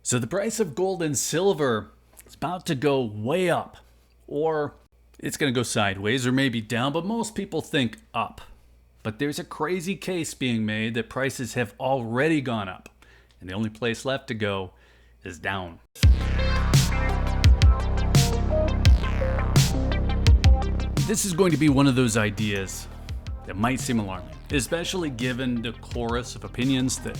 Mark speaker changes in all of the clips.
Speaker 1: So the price of gold and silver is about to go way up, or it's going to go sideways, or maybe down, but most people think up. But there's a crazy case being made that prices have already gone up, and the only place left to go is down. This is going to be one of those ideas that might seem alarming, especially given the chorus of opinions that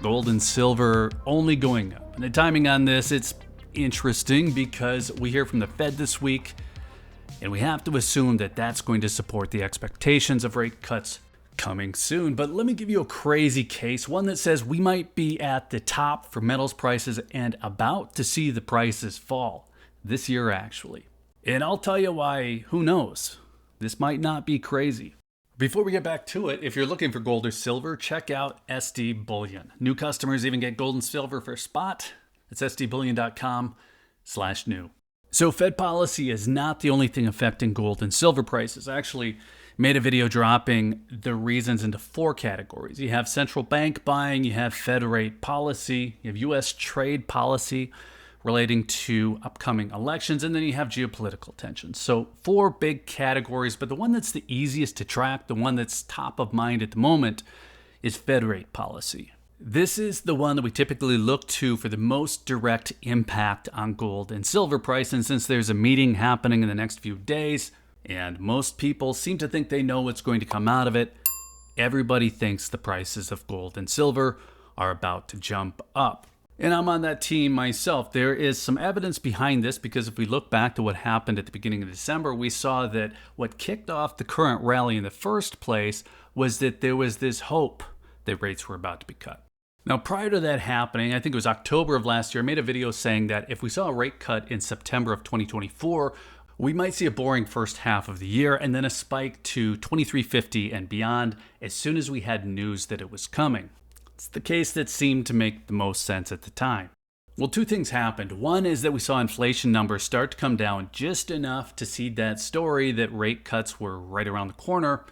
Speaker 1: gold and silver are only going up. And the timing on this, it's interesting because we hear from the Fed this week, and we have to assume that that's going to support the expectations of rate cuts coming soon. But let me give you a crazy case, one that says we might be at the top for metals prices and about to see the prices fall this year, actually. And I'll tell you why, who knows? This might not be crazy. Before we get back to it, if you're looking for gold or silver, check out SD Bullion. New customers even get gold and silver for spot. It's sdbullion.com/new. So Fed policy is not the only thing affecting gold and silver prices. I actually made a video dropping the reasons into 4 categories. You have central bank buying, you have Fed rate policy, you have U.S. trade policy relating to upcoming elections, and then you have geopolitical tensions. So 4 big categories, but the one that's the easiest to track, the one that's top of mind at the moment, is Fed rate policy. This is the one that we typically look to for the most direct impact on gold and silver price, and since there's a meeting happening in the next few days, and most people seem to think they know what's going to come out of it, everybody thinks the prices of gold and silver are about to jump up. And I'm on that team myself. There is some evidence behind this because if we look back to what happened at the beginning of December, we saw that what kicked off the current rally in the first place was that there was this hope that rates were about to be cut. Now, prior to that happening, I think it was October of last year, I made a video saying that if we saw a rate cut in September of 2024, we might see a boring first half of the year and then a spike to 2350 and beyond as soon as we had news that it was coming. It's the case that seemed to make the most sense at the time. Well, 2 things happened. One is that we saw inflation numbers start to come down just enough to seed that story that rate cuts were right around the corner.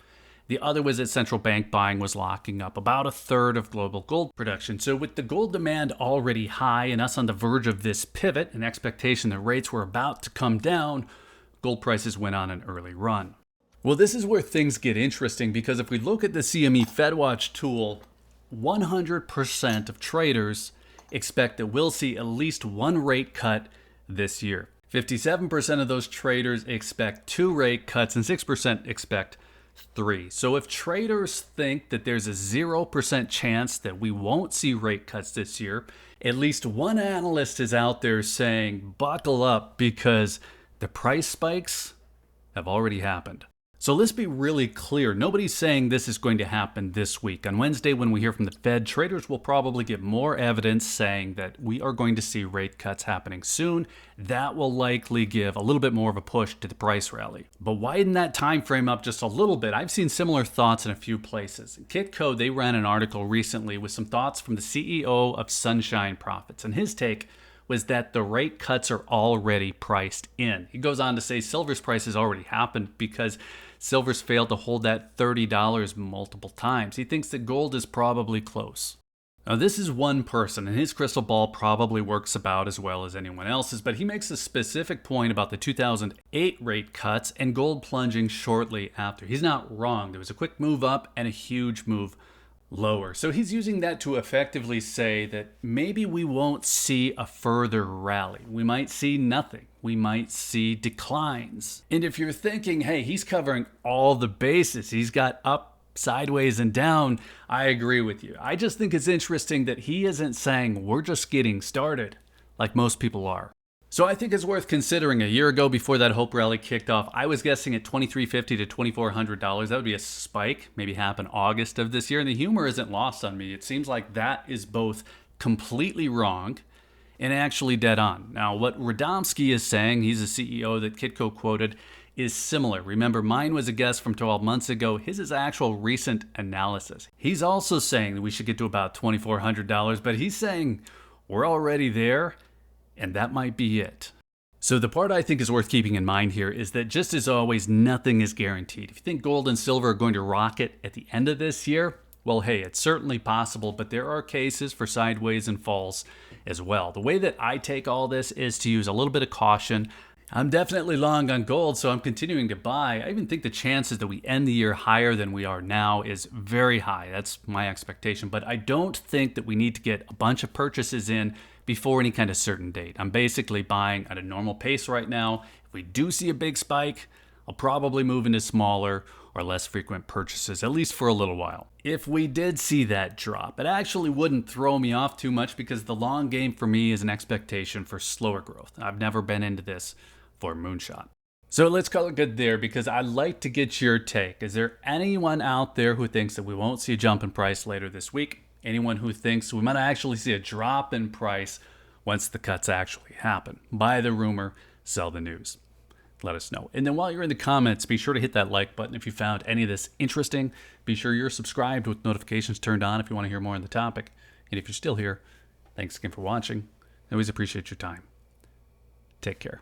Speaker 1: The other was that central bank buying was locking up about a third of global gold production. So with the gold demand already high and us on the verge of this pivot and expectation that rates were about to come down, gold prices went on an early run. Well, this is where things get interesting because if we look at the CME FedWatch tool, 100% of traders expect that we'll see at least 1 rate cut this year. 57% of those traders expect 2 rate cuts and 6% expect 3. So if traders think that there's a 0% chance that we won't see rate cuts this year, at least one analyst is out there saying, buckle up because the price spikes have already happened. So let's be really clear. Nobody's saying this is going to happen this week. On Wednesday, when we hear from the Fed, traders will probably get more evidence saying that we are going to see rate cuts happening soon. That will likely give a little bit more of a push to the price rally. But widen that time frame up just a little bit. I've seen similar thoughts in a few places. In Kitco, they ran an article recently with some thoughts from the CEO of Sunshine Profits, and his take was that the rate cuts are already priced in. He goes on to say silver's price has already happened because silver's failed to hold that $30 multiple times. He thinks that gold is probably close. Now, this is one person, and his crystal ball probably works about as well as anyone else's, but he makes a specific point about the 2008 rate cuts and gold plunging shortly after. He's not wrong. There was a quick move up and a huge move lower. So he's using that to effectively say that maybe we won't see a further rally. We might see nothing. We might see declines. And if you're thinking, hey, he's covering all the bases, he's got up, sideways, and down, I agree with you. I just think it's interesting that he isn't saying we're just getting started like most people are. So I think it's worth considering. A year ago, before that hope rally kicked off, I was guessing at $2,350 to $2,400. That would be a spike, maybe happen August of this year. And the humor isn't lost on me. It seems like that is both completely wrong and actually dead on. Now, what Radomski is saying, he's a CEO that Kitco quoted, is similar. Remember, mine was a guess from 12 months ago. His is actual recent analysis. He's also saying that we should get to about $2,400, but he's saying we're already there. And that might be it. So the part I think is worth keeping in mind here is that just as always, nothing is guaranteed. If you think gold and silver are going to rocket at the end of this year, Well, hey, it's certainly possible, but there are cases for sideways and falls as well. The way that I take all this is to use a little bit of caution. I'm definitely long on gold, so I'm continuing to buy. I even think the chances that we end the year higher than we are now is very high. That's my expectation. But I don't think that we need to get a bunch of purchases in before any kind of certain date. I'm basically buying at a normal pace right now. If we do see a big spike, I'll probably move into smaller or less frequent purchases, at least for a little while. If we did see that drop, it actually wouldn't throw me off too much because the long game for me is an expectation for slower growth. I've never been into this for moonshot. So let's call it good there because I'd like to get your take. Is there anyone out there who thinks that we won't see a jump in price later this week? Anyone who thinks we might actually see a drop in price once the cuts actually happen? Buy the rumor, sell the news. Let us know. And then while you're in the comments, be sure to hit that like button if you found any of this interesting. Be sure you're subscribed with notifications turned on if you want to hear more on the topic. And if you're still here, thanks again for watching. I always appreciate your time. Take care.